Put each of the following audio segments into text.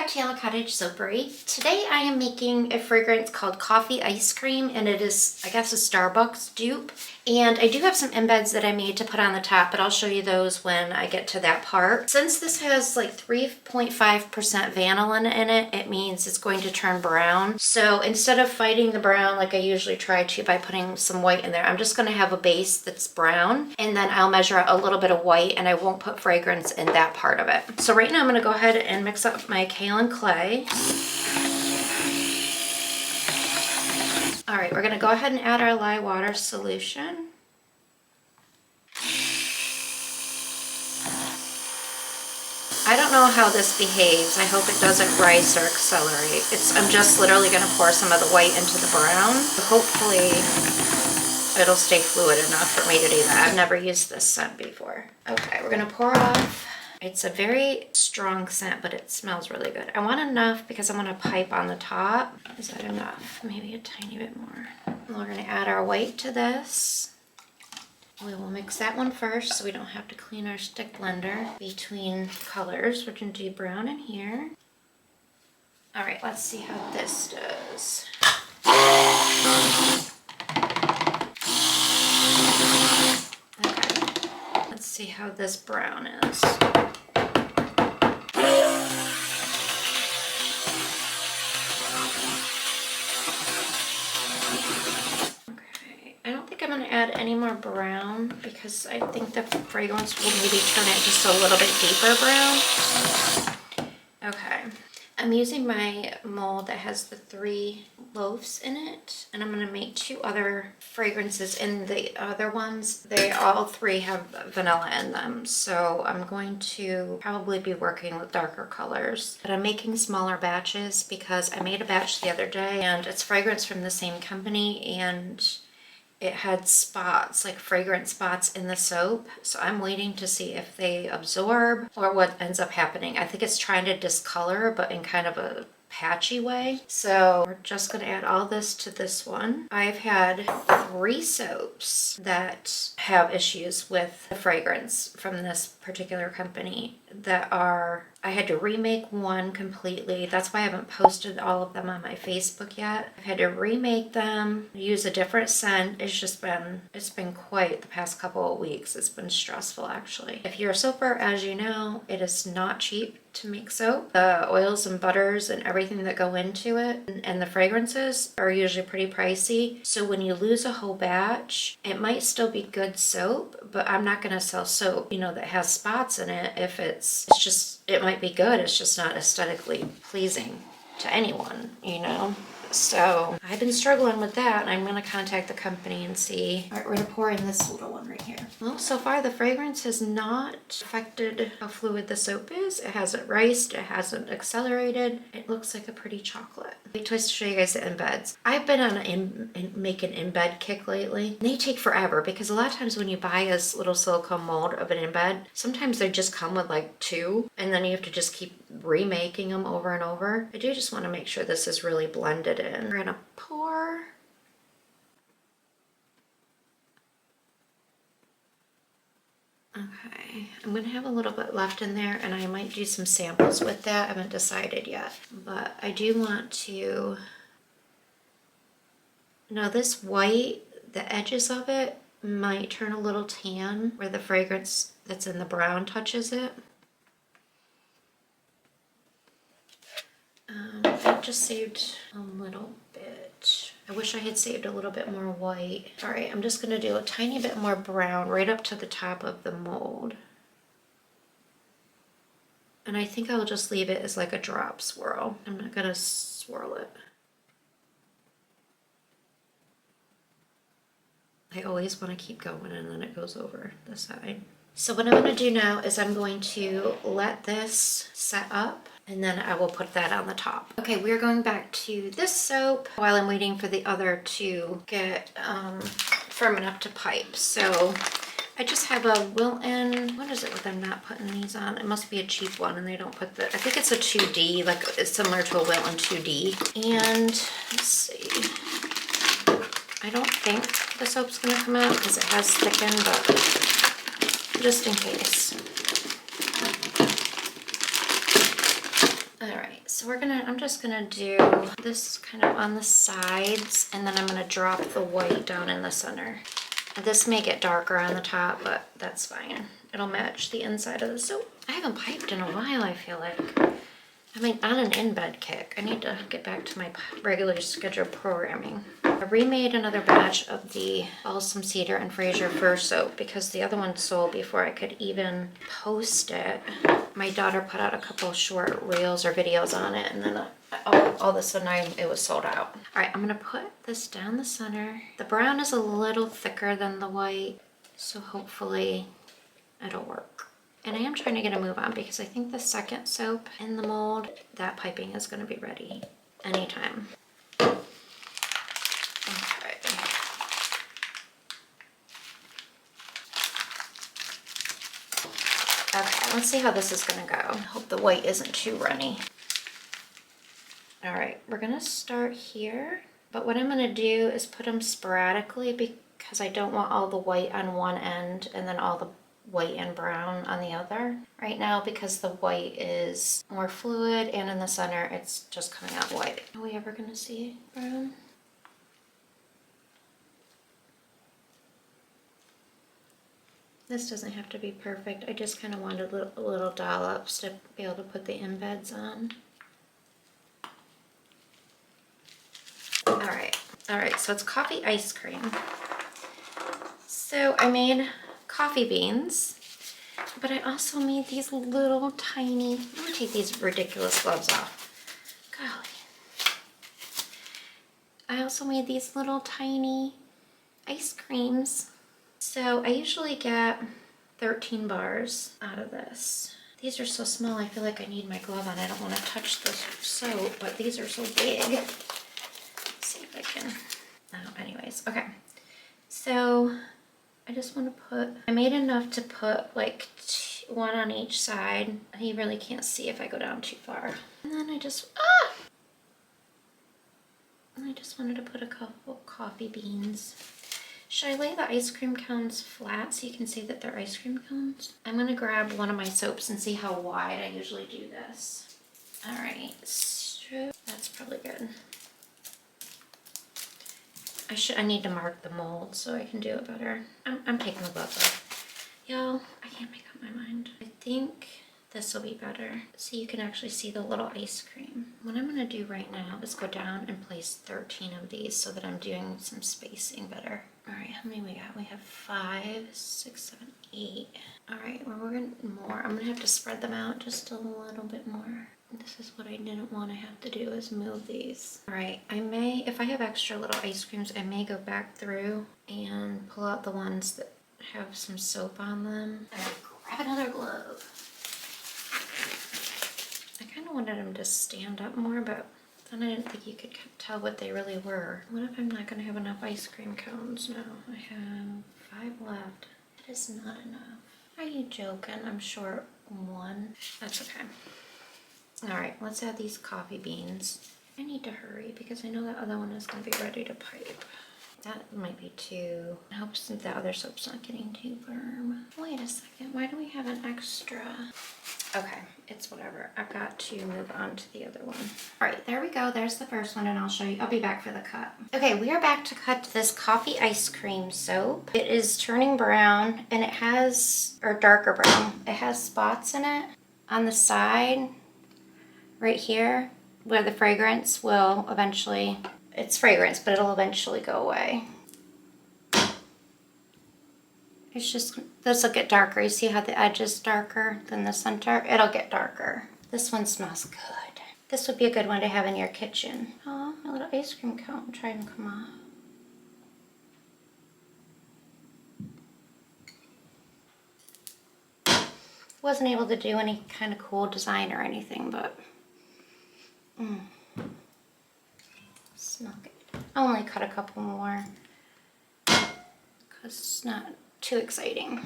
back to Yellow Cottage Soapery. Today I am making a fragrance called Coffee Ice Cream, and it is, I guess, a Starbucks dupe. And I do have some embeds that I made to put on the top, but I'll show you those when I get to that part. Since this has like 3.5% vanillin in it, it means it's going to turn brown. So instead of fighting the brown like I usually try to by putting some white in there, I'm just going to have a base that's brown, and then I'll measure out a little bit of white, and I won't put fragrance in that part of it. So right now I'm going to go ahead and mix up my kaolin clay. All right, we're going to go ahead and add our lye water solution. I don't know how this behaves. I hope it doesn't rise or accelerate. I'm just literally going to pour some of the white into the brown. Hopefully it'll stay fluid enough for me to do that. I've never used this scent before. Okay, we're going to pour off. It's a very strong scent, but it smells really good. I want enough because I'm going to pipe on the top. Is that enough? Maybe a tiny bit more. And we're going to add our white to this. We will mix that one first so we don't have to clean our stick blender between colors. We're going to do brown in here. All right, let's see how this does. Okay, let's see how this brown is. I don't think I'm going to add any more brown because I think the fragrance will maybe turn it just a little bit deeper brown. Okay, I'm using my mold that has the 3 loaves in it, and I'm going to make 2 other fragrances in the other ones. They all 3 have vanilla in them, so I'm going to probably be working with darker colors. But I'm making smaller batches because I made a batch the other day and it's fragrance from the same company, and it had spots, like fragrance spots in the soap. So I'm waiting to see if they absorb or what ends up happening. I think it's trying to discolor, but in kind of a patchy way. So we're just going to add all this to this one. I've had 3 soaps that have issues with the fragrance from this particular company that are, I had to remake one completely. That's why I haven't posted all of them on my Facebook yet. I've had to remake them, use a different scent. It's been quite the past couple of weeks. It's been stressful, actually. If you're a soaper, as you know, it is not cheap to make soap. The oils and butters and everything that go into it and the fragrances are usually pretty pricey. So when you lose a whole batch, it might still be good soap, but I'm not going to sell soap, that has spots in it if it's just, it might be good, it's just not aesthetically pleasing to anyone, So I've been struggling with that, and I'm going to contact the company and see. All right, we're going to pour in this little one right here. Well, so far the fragrance has not affected how fluid the soap is. It hasn't riced, it hasn't accelerated. It looks like a pretty chocolate. Wait till I show you guys the embeds. I've been on make an embed kick lately. They take forever because a lot of times when you buy a little silicone mold of an embed, sometimes they just come with like 2, and then you have to just keep remaking them over and over. I do just want to make sure this is really blended in. We're gonna pour. Okay, I'm gonna have a little bit left in there, and I might do some samples with that. I haven't decided yet, but I do want to. Now this white, the edges of it might turn a little tan where the fragrance that's in the brown touches it. I just saved a little bit. I wish I had saved a little bit more white. All right, I'm just gonna do a tiny bit more brown right up to the top of the mold. And I think I'll just leave it as like a drop swirl. I'm not gonna swirl it. I always want to keep going, and then it goes over the side. So what I'm going to do now is I'm going to let this set up, and then I will put that on the top. Okay, we're going back to this soap while I'm waiting for the other to get firm enough to pipe. So I just have a Wilton, what is it with them not putting these on? It must be a cheap one, and they don't put I think it's a 2D, like it's similar to a Wilton 2D. And let's see. I don't think the soap's gonna come out because it has thickened, but just in case. So I'm just gonna do this kind of on the sides, and then I'm gonna drop the white down in the center. This may get darker on the top, but that's fine. It'll match the inside of the soap. I haven't piped in a while, I feel like. I mean, on an in-bed kick. I need to get back to my regular scheduled programming. I remade another batch of the balsam cedar and Fraser fir soap because the other one sold before I could even post it. My daughter put out a couple short reels or videos on it, and then all of a sudden it was sold out. All right, I'm gonna put this down the center. The brown is a little thicker than the white, so hopefully it'll work. And I am trying to get a move on because I think the second soap in the mold, that piping is going to be ready anytime. Okay. Okay, let's see how this is going to go. I hope the white isn't too runny. All right, we're going to start here. But what I'm going to do is put them sporadically because I don't want all the white on one end and then all the white and brown on the other. Right now, because the white is more fluid and in the center it's just coming out white. Are we ever gonna see brown? This doesn't have to be perfect. I just kind of wanted little dollops to be able to put the embeds on. All right, so it's coffee ice cream. So I made coffee beans, but I also made these little tiny, I'm gonna take these ridiculous gloves off. Golly. I also made these little tiny ice creams. So I usually get 13 bars out of this. These are so small, I feel like I need my glove on. I don't want to touch the soap, but these are so big. Let's see if I can, oh, anyways, okay. So I just want to I made enough to put like one on each side. You really can't see if I go down too far. And then I just wanted to put a couple coffee beans. Should I lay the ice cream cones flat so you can see that they're ice cream cones? I'm going to grab one of my soaps and see how wide I usually do this. All right, so that's probably good. I need to mark the mold so I can do it better. I'm taking the gloves off. Y'all, I can't make up my mind. I think this will be better so you can actually see the little ice cream. What I'm gonna do right now is go down and place 13 of these so that I'm doing some spacing better. All right, how many we got? We have 5, 6, 7, 8. All right, well, we're gonna more. I'm gonna have to spread them out just a little bit more. This is what I didn't want to have to do, is move these. All right, I may, if I have extra little ice creams, I may go back through and pull out the ones that have some soap on them. Grab another glove. I kind of wanted them to stand up more, but then I didn't think you could tell what they really were. What if I'm not going to have enough ice cream cones? No, I have 5 left. That is not enough. Are you joking? I'm short 1. That's okay. All right, let's add these coffee beans. I need to hurry because I know that other one is going to be ready to pipe. That might be too, I hope the other soap's not getting too firm. Wait a second, why do we have an extra? Okay, it's whatever. I've got to move on to the other one. All right, there we go. There's the first one, and I'll show you. I'll be back for the cut. Okay, we are back to cut this coffee ice cream soap. It is turning brown, and it has, or darker brown. It has spots in it on the side, right here, where the fragrance will eventually, it's fragrance, but it'll eventually go away. It's just, this will get darker. You see how the edge is darker than the center? It'll get darker. This one smells good. This would be a good one to have in your kitchen. Oh, my little ice cream cone trying to come off. Wasn't able to do any kind of cool design or anything, but smell good. I'll only cut a couple more because it's not too exciting.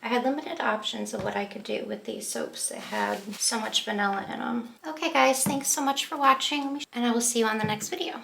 I had limited options of what I could do with these soaps that had so much vanilla in them. Okay guys, thanks so much for watching, and I will see you on the next video.